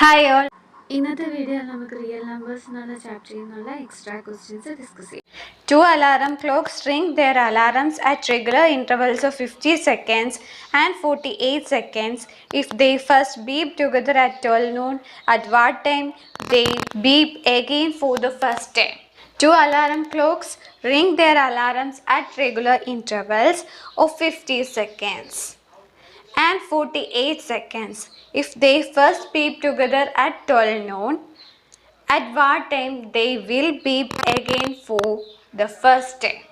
Hi all. ഇന്നത്തെ വീഡിയോയിൽ നമുക്ക് റിയൽ നമ്പേഴ്സ് എന്നുള്ള ചാപ്റ്ററിൽ നിന്നുള്ള എക്സ്ട്രാ ക്വസ്റ്റ്യൻസ് ഡിസ്കസ് ചെയ്യാം. 2 alarm clocks ring their alarms at regular intervals of 50 seconds and 48 seconds. If they first beep together at 12 noon, at what time they beep again for the first time? 2 alarm clocks ring their alarms at regular intervals of 50 seconds and 48 seconds. If they first beep together at 12 noon, at what time they will beep again for the first time?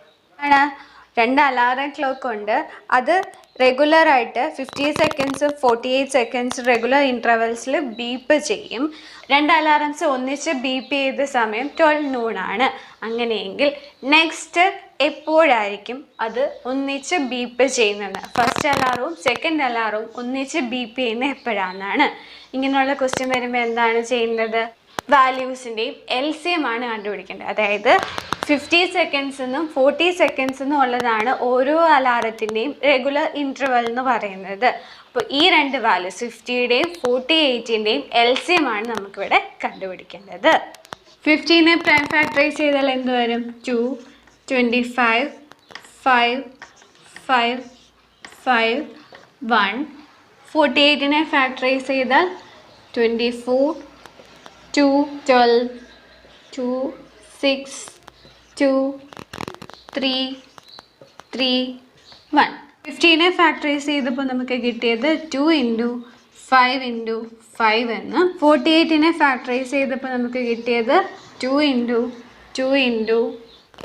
രണ്ട് alarm clock ഉണ്ട്. അത് റെഗുലറായിട്ട് 50 seconds 48 seconds regular ഇൻ്റർവെൽസിൽ beep ചെയ്യും. രണ്ട് alarms ഒന്നിച്ച് beep ചെയ്ത സമയം 12 noon. അങ്ങനെയെങ്കിൽ നെക്സ്റ്റ് എപ്പോഴായിരിക്കും അത് ഒന്നിച്ച് ബീപ്പ് ചെയ്യുന്നത്? ഫസ്റ്റ് അലാറവും സെക്കൻഡ് അലാറവും ഒന്നിച്ച് ബീപ്പ് ചെയ്യുന്നത് എപ്പോഴാണെന്നാണ്. ഇങ്ങനെയുള്ള ക്വസ്റ്റ്യൻ വരുമ്പോൾ എന്താണ് ചെയ്യുന്നത്? വാല്യൂസിൻ്റെയും LCM ആണ് കണ്ടുപിടിക്കേണ്ടത്. അതായത് 50 സെക്കൻഡ്സ് എന്നും 40 സെക്കൻഡ്സ് എന്നും ഉള്ളതാണ് ഓരോ അലാറത്തിൻ്റെയും റെഗുലർ ഇൻ്റർവെൽ എന്ന് പറയുന്നത്. അപ്പോൾ ഈ രണ്ട് വാല്യൂസ് 50യുടെയും 48ൻ്റെയും LCM ആണ് നമുക്കിവിടെ കണ്ടുപിടിക്കേണ്ടത്. 15നെ പ്രൈം ഫാക്ടറൈസ് ചെയ്താൽ എന്ത് വരും? 2, 25, 5, 5, 5, 1. 48നെ ഫാക്ടറൈസ് ചെയ്താൽ 24, 2, 12, 2, 6, 2, 3, 3, 1. 15നെ ഫാക്ടറൈസ് ചെയ്തപ്പോൾ നമുക്ക് കിട്ടിയത് 2 × 5 × 5 എന്ന്. 48നെ ഫാക്ടറൈസ് ചെയ്തപ്പോൾ നമുക്ക് കിട്ടിയത് 2 × 2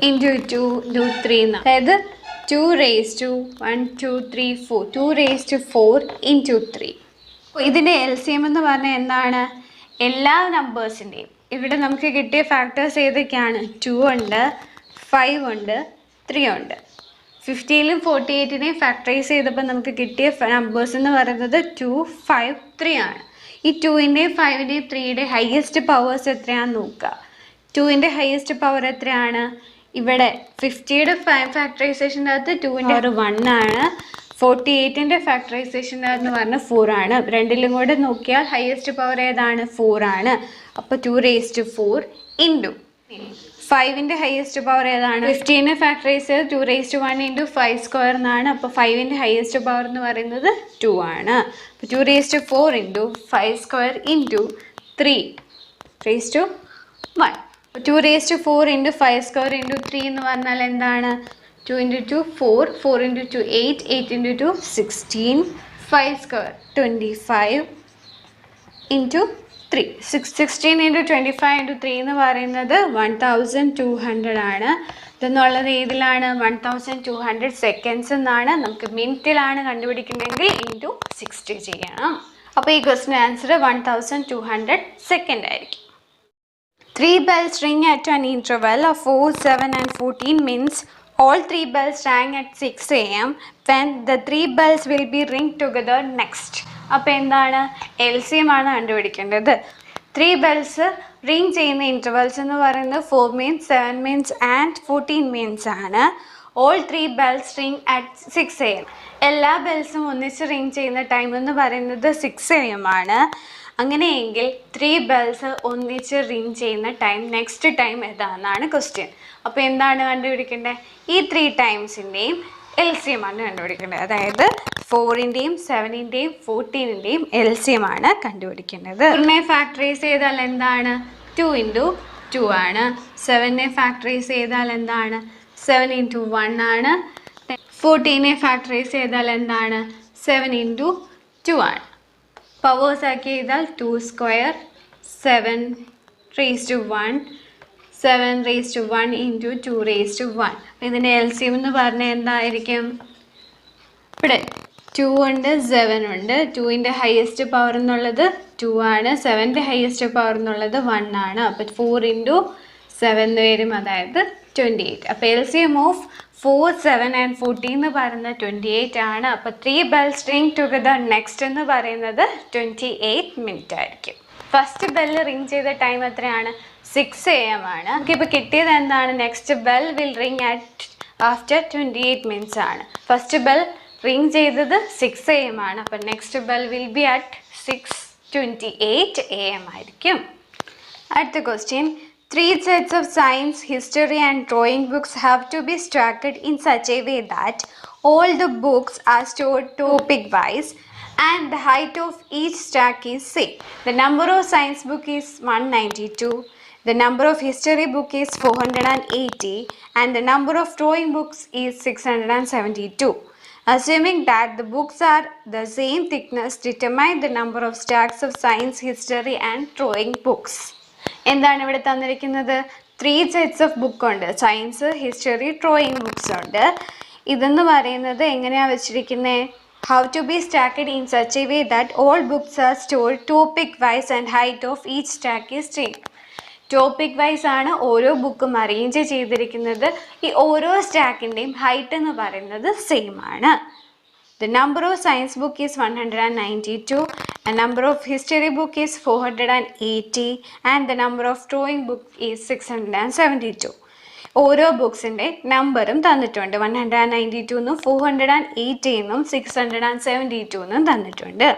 × 2 × 3 എന്ന്. അതായത് 2 raised to 1, 2, 3, 4. 2 raised to 4 × 3. ഇതിൻ്റെ LCM എന്ന് പറഞ്ഞാൽ എന്താണ്? എല്ലാ നമ്പേഴ്സിൻ്റെയും ഇവിടെ നമുക്ക് കിട്ടിയ ഫാക്ടേഴ്സ് ഏതൊക്കെയാണ്? 2 ഉണ്ട്, 5 ഉണ്ട്, 3 ഉണ്ട്. 50ലും 48നെയും ഫാക്ടറൈസ് ചെയ്തപ്പോൾ നമുക്ക് കിട്ടിയ നമ്പേഴ്സ് എന്ന് പറയുന്നത് 2, 5, 3 ആണ്. ഈ 2ൻ്റെയും 5ൻ്റെയും 3യുടെയും ഹയസ്റ്റ് പവേഴ്സ് എത്രയാണെന്ന് നോക്കുക. 2ൻ്റെ ഹയസ്റ്റ് പവർ എത്രയാണ്? ഇവിടെ 50യുടെ ഫാക്ടറൈസേഷൻ്റെ അകത്ത് 2ൻ്റെ പവർ 1 ആണ്. 48ൻ്റെ ഫാക്ടറൈസേഷൻ്റെ എന്ന് പറഞ്ഞാൽ 4 ആണ്. രണ്ടിലും കൂടെ നോക്കിയാൽ ഹയസ്റ്റ് പവർ ഏതാണ്? 4 ആണ്. അപ്പോൾ 2 raised to 4 × 5ൻ്റെ ഹയസ്റ്റ് പവർ ഏതാണ്? 15നെ ഫാക്ടറൈസ് ചെയ്ത് 2 raised to 1 × 5² എന്നാണ്. അപ്പോൾ 5ൻ്റെ ഹയസ്റ്റ് പവർ എന്ന് പറയുന്നത് 2 ആണ്. അപ്പോൾ 2 raised to 4 × 5² × 3 raised to 1. 2 raised to 4 × 5² × 3 എന്ന് പറഞ്ഞാൽ എന്താണ്? 2 × 2 4, 4 × 2 8, 8 × 2 16, 5² 25 × 3. 16 × 25 × 3 എന്ന് പറയുന്നത് 1200 ആണ്. ഇതെന്നുള്ളത് ഏതിലാണ്? 1200 സെക്കൻഡ്സ് എന്നാണ്. നമുക്ക് മിനിറ്റിലാണ് കണ്ടുപിടിക്കുന്നതെങ്കിൽ × 60 ചെയ്യണം. അപ്പോൾ ഈ ക്വസ്റ്റിന് ആൻസർ 1200 സെക്കൻഡ് ആയിരിക്കും. 3 bells ring at an interval of 4, 7 and 14 means all 3 bells rang at 6 AM when the 3 bells will be ring together next. അപ്പോൾ എന്താണ്? LCM ആണ് കണ്ടുപിടിക്കേണ്ടത്. 3 bells റിങ് ചെയ്യുന്ന ഇൻ്റർവെൽസ് എന്ന് പറയുന്നത് 4 means, 7 means and 14 means ആണ്. all 3 bells ring at 6 AM. എല്ലാ ബെൽസും ഒന്നിച്ച് റിങ് ചെയ്യുന്ന ടൈം എന്ന് പറയുന്നത് 6 AM ആണ്. അങ്ങനെയെങ്കിൽ 3 bells ഒന്നിച്ച് റിങ് ചെയ്യുന്ന ടൈം നെക്സ്റ്റ് ടൈം ഏതാണെന്നാണ് ക്വസ്റ്റ്യൻ. അപ്പോൾ എന്താണ് കണ്ടുപിടിക്കേണ്ടത്? ഈ 3 ടൈംസിൻ്റെയും LCM ആണ് കണ്ടുപിടിക്കേണ്ടത്. അതായത് 4ൻ്റെയും 7ൻ്റെയും 14ൻ്റെയും LCM ആണ് കണ്ടുപിടിക്കേണ്ടത്. 4നെ ഫാക്ടറൈസ് ചെയ്താൽ എന്താണ്? 2 × 2 ആണ്. 7നെ ഫാക്ടറൈസ് ചെയ്താൽ എന്താണ്? 7 × 1 ആണ്. 14നെ ഫാക്ടറൈസ് ചെയ്താൽ എന്താണ്? 7 × 2 ആണ്. പവേഴ്സ് ആക്കി ചെയ്താൽ 2² 7 raised to 1, 7 raised to 1 × 2 raised to 1. ഇതിൻ്റെ LCM എന്ന് പറഞ്ഞാൽ എന്തായിരിക്കും? ഇവിടെ 2 ഉണ്ട്, 7 ഉണ്ട്. 2ൻ്റെ ഹയസ്റ്റ് പവർ എന്നുള്ളത് 2 ആണ്. 7ൻ്റെ ഹയസ്റ്റ് പവർ എന്നുള്ളത് 1 ആണ്. അപ്പോൾ 4 × 7 വരും, അതായത് 28. അപ്പോൾ LCM ഓഫ് 4, 7 and 14 എന്ന് പറയുന്നത് 28 ആണ്. അപ്പോൾ 3 bells ring together next എന്ന് പറയുന്നത് 28 മിനിറ്റ് ആയിരിക്കും. ഫസ്റ്റ് ബെല്ല് റിങ് ചെയ്ത ടൈം എത്രയാണ്? 6 AM ആണ്. നമുക്കിപ്പോൾ കിട്ടിയത് എന്താണ്? Next bell will ring at after 28 minutes ആണ്. ഫസ്റ്റ് ബെൽ റിങ് ചെയ്തത് 6 AM ആണ്. അപ്പോൾ next bell will be at 6 28 AM ആയിരിക്കും. അടുത്ത question, 3 sets of science, history and drawing books have to be stacked in such a way that all the books are stored topic wise and the height of each stack is same. The number of science book is 192, the number of history book is 480 and the number of drawing books is 672. Assuming that the books are the same thickness, determine the number of stacks of science, history and drawing books. എന്താണ് ഇവിടെ തന്നിരിക്കുന്നത്? 3 sets of book ഉണ്ട്. Science, history, drawing books ഉണ്ട്. ഇതെന്ന് പറയുന്നത് എങ്ങനെയാണ് വെച്ചിരിക്കുന്നത്? How to be stacked in such a way that all books are stored topic wise and height of each stack is same. Topic wise ആണ് ഓരോ ബുക്കും arrange ചെയ്തിരിക്കുന്നത്. ഈ ഓരോ സ്റ്റാക്കിൻ്റെയും ഹൈറ്റ് എന്ന് പറയുന്നത് സെയിം ആണ്. The number of science book is 192, the number of history book is 480 and the number of drawing book is 672. ഓരോ ബുക്സിൻ്റെ നമ്പറും തന്നിട്ടുണ്ട്. 192 എന്നും 480 എന്നും 672 എന്നും തന്നിട്ടുണ്ട്.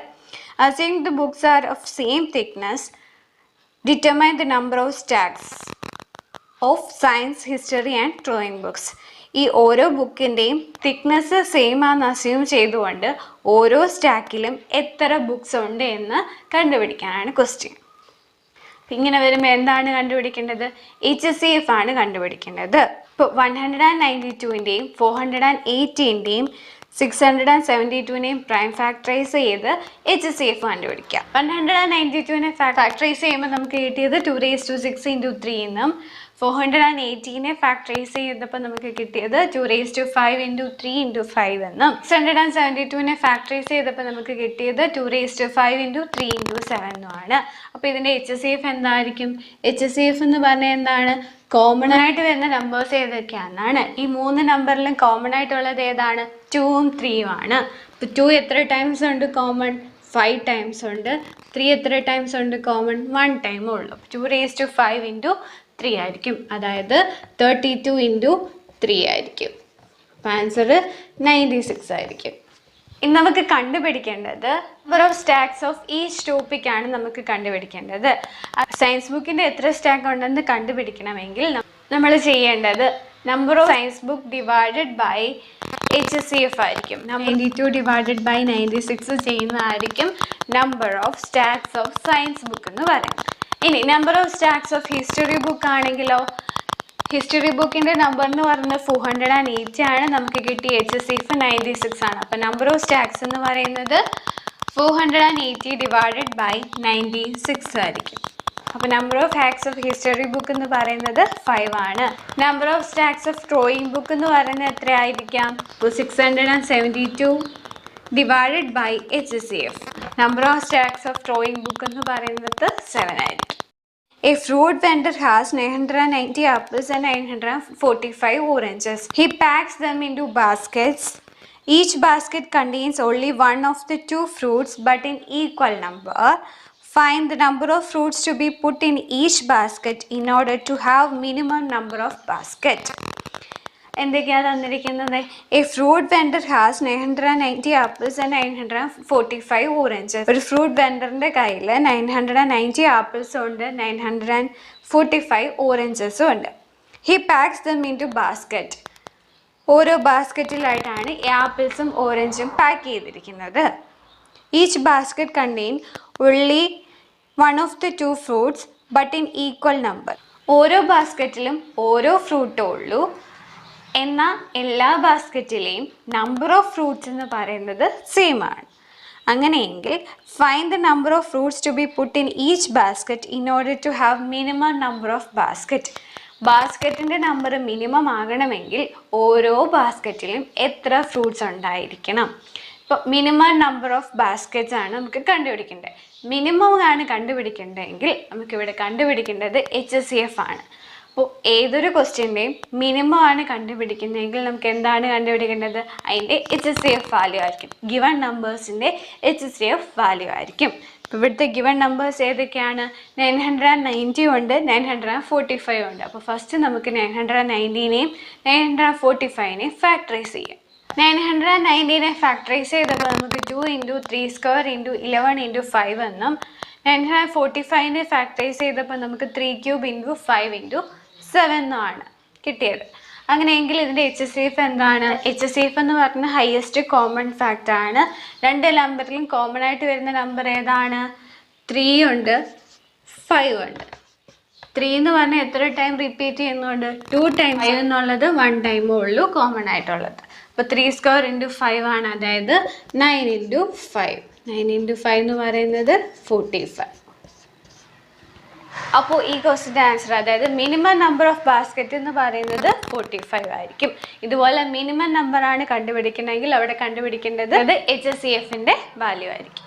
Assuming the books are of same thickness, determine the number of stacks of science, history and drawing books. ഈ ഓരോ ബുക്കിൻ്റെയും thickness same ആണെന്ന് അസ്യൂം ചെയ്തുകൊണ്ട് ഓരോ സ്റ്റാക്കിലും എത്ര ബുക്സ് ഉണ്ട് എന്ന് കണ്ടുപിടിക്കാനാണ് ക്വസ്റ്റ്യൻ. ഇങ്ങനെ വരുമ്പോൾ എന്താണ് കണ്ടുപിടിക്കേണ്ടത്? HCF ആണ് കണ്ടുപിടിക്കേണ്ടത്. ഇപ്പോൾ 192ൻ്റെയും 480ൻ്റെയും 672നെയും പ്രൈം ഫാക്ടറൈസ് ചെയ്ത് HCF കണ്ടുപിടിക്കാം. 192നെ ഫാക്ടറൈസ് ചെയ്യുമ്പോൾ നമുക്ക് കിട്ടിയത് 2⁶ × 3 എന്നും 480നെ ഫാക്ടറൈസ് ചെയ്തപ്പോൾ നമുക്ക് കിട്ടിയത് 2⁵ × 3 × 5 എന്നും 672നെ ഫാക്ടറൈസ് ചെയ്തപ്പോൾ നമുക്ക് കിട്ടിയത് 2⁵ × 3 × 7 എന്നുമാണ്. അപ്പോൾ ഇതിൻ്റെ HCF എന്തായിരിക്കും? HCF എന്ന് പറഞ്ഞാൽ എന്താണ്? കോമൺ ആയിട്ട് വരുന്ന നമ്പേഴ്സ് ഏതൊക്കെയാണെന്നാണ്. ഈ 3 നമ്പറിലും കോമൺ ആയിട്ടുള്ളത് ഏതാണ്? 2ഉം 3ഉം ആണ്. അപ്പോൾ 2 എത്ര ടൈംസ് ഉണ്ട് കോമൺ? 5 ടൈംസ് ഉണ്ട്. 3 എത്ര ടൈംസ് ഉണ്ട് കോമൺ? 1 ടൈമേ ഉള്ളൂ. 2⁵ × 3 ആയിരിക്കും. അതായത് 32 × 3 ആയിരിക്കും. അപ്പോൾ ആൻസർ 96 ആയിരിക്കും. ഇനി നമുക്ക് കണ്ടുപിടിക്കേണ്ടത് number of stacks of each topic ആണ് നമുക്ക് കണ്ടുപിടിക്കേണ്ടത്. സയൻസ് ബുക്കിൻ്റെ എത്ര സ്റ്റാക്ക് ഉണ്ടെന്ന് കണ്ടുപിടിക്കണമെങ്കിൽ നമ്മൾ ചെയ്യേണ്ടത് number of science book divided by HCF ആയിരിക്കും. 92 ഡിവൈഡഡ് ബൈ 96 ചെയ്യുന്നതായിരിക്കും number of stacks of science book എന്ന് പറയുന്നത്. ഇനി number of stacks of history book ആണെങ്കിലോ, ഹിസ്റ്ററി ബുക്കിൻ്റെ നമ്പർ എന്ന് പറയുന്നത് 480 ആണ്. നമുക്ക് കിട്ടിയ HCF 96 ആണ്. അപ്പോൾ നമ്പർ ഓഫ് സ്റ്റാക്സ് എന്ന് പറയുന്നത് 480 ഡിവൈഡഡ് ബൈ 96 ആയിരിക്കും. അപ്പോൾ number of stacks of history book എന്ന് പറയുന്നത് 5 ആണ്. Number of stacks of drawing book എന്ന് പറയുന്നത് എത്ര ആയിരിക്കാം? 672 divided by HCF. Number of stacks of drawing book എന്ന് പറയുന്നത് 7 ആയിരിക്കും. A fruit vendor has 990 apples and 945 oranges. He packs them into baskets. Each basket contains only one of the 2 fruits but in equal number. Find the number of fruits to be put in each basket in order to have minimum number of basket. എന്തൊക്കെയാണ് തന്നിരിക്കുന്നത്? A fruit vendor has 990 apples and 945 oranges. ഒരു fruit വെൻഡറിൻ്റെ കയ്യിൽ 990 ആപ്പിൾസും ഉണ്ട്, 945 ഓറഞ്ചസും ഉണ്ട്. He packs them into basket. ഓരോ ബാസ്ക്കറ്റിലായിട്ടാണ് ഈ ആപ്പിൾസും ഓറഞ്ചും പാക്ക് ചെയ്തിരിക്കുന്നത്. Each basket contain only one of the 2 fruits but in equal number. ഓരോ ബാസ്ക്കറ്റിലും ഓരോ ഫ്രൂട്ടേ ഉള്ളൂ. എന്നാൽ എല്ലാ ബാസ്ക്കറ്റിലെയും നമ്പർ ഓഫ് ഫ്രൂട്ട്സ് എന്ന് പറയുന്നത് സെയിം ആണ്. അങ്ങനെയെങ്കിൽ find the number of fruits to be put in each basket in order to have minimum number of basket. ബാസ്ക്കറ്റിൻ്റെ നമ്പർ മിനിമം ആകണമെങ്കിൽ ഓരോ ബാസ്ക്കറ്റിലും എത്ര ഫ്രൂട്ട്സ് ഉണ്ടായിരിക്കണം? ഇപ്പോൾ മിനിമം നമ്പർ ഓഫ് ബാസ്ക്കറ്റ്സ് ആണ് നമുക്ക് കണ്ടുപിടിക്കേണ്ടത്. മിനിമം ആണ് കണ്ടുപിടിക്കേണ്ടതെങ്കിൽ നമുക്കിവിടെ കണ്ടുപിടിക്കേണ്ടത് HCF ആണ്. അപ്പോൾ ഏതൊരു ക്വസ്റ്റ്യൻ്റെയും മിനിമം ആണ് കണ്ടുപിടിക്കുന്നതെങ്കിൽ നമുക്ക് എന്താണ് കണ്ടുപിടിക്കേണ്ടത്? അതിൻ്റെ HCF വാല്യൂ ആയിരിക്കും. ഗിവൺ നമ്പേഴ്സിൻ്റെ HCF വാല്യൂ ആയിരിക്കും. അപ്പോൾ ഇവിടുത്തെ ഗിവൺ നമ്പേഴ്സ് ഏതൊക്കെയാണ്? 990 ഉണ്ട്, 945 ഉണ്ട്. അപ്പോൾ ഫസ്റ്റ് നമുക്ക് 990നെയും 945നെയും ഫാക്ടറൈസ് ചെയ്യാം. 919 ഫാക്ടറൈസ് ചെയ്തപ്പോൾ നമുക്ക് 2 × 3² × 11 × 5 എന്നും 945 ഫാക്ടറൈസ് ചെയ്തപ്പോൾ നമുക്ക് 3³ × 5 × 7 എന്നുമാണ് കിട്ടിയത്. അങ്ങനെയെങ്കിൽ ഇതിൻ്റെ HCF എന്താണ്? HCF എന്ന് പറഞ്ഞാൽ ഹയസ്റ്റ് കോമൺ ഫാക്ടർ ആണ്. രണ്ട് നമ്പറിലും കോമൺ ആയിട്ട് വരുന്ന നമ്പർ ഏതാണ്? 3 ഉണ്ട്, 5 ഉണ്ട്. 3 എന്ന് പറഞ്ഞാൽ എത്ര ടൈം റിപ്പീറ്റ് ചെയ്യുന്നുണ്ട്? 2 ടൈം. 5 എന്നുള്ളത് 1 ടൈമേ ഉള്ളൂ കോമൺ ആയിട്ടുള്ളത്. അപ്പോൾ 3² × 5 ആണ്, അതായത് 9 × 5. 9 × 5 എന്ന് പറയുന്നത് 45. അപ്പോൾ ഈ ക്വസ്റ്റിൻ്റെ ആൻസർ, അതായത് മിനിമം നമ്പർ ഓഫ് ബാസ്ക്കറ്റ് എന്ന് പറയുന്നത് 45 ആയിരിക്കും. ഇതുപോലെ മിനിമം നമ്പറാണ് കണ്ടുപിടിക്കണമെങ്കിൽ അവിടെ കണ്ടുപിടിക്കേണ്ടത് HCFൻ്റെ വാല്യൂ ആയിരിക്കും.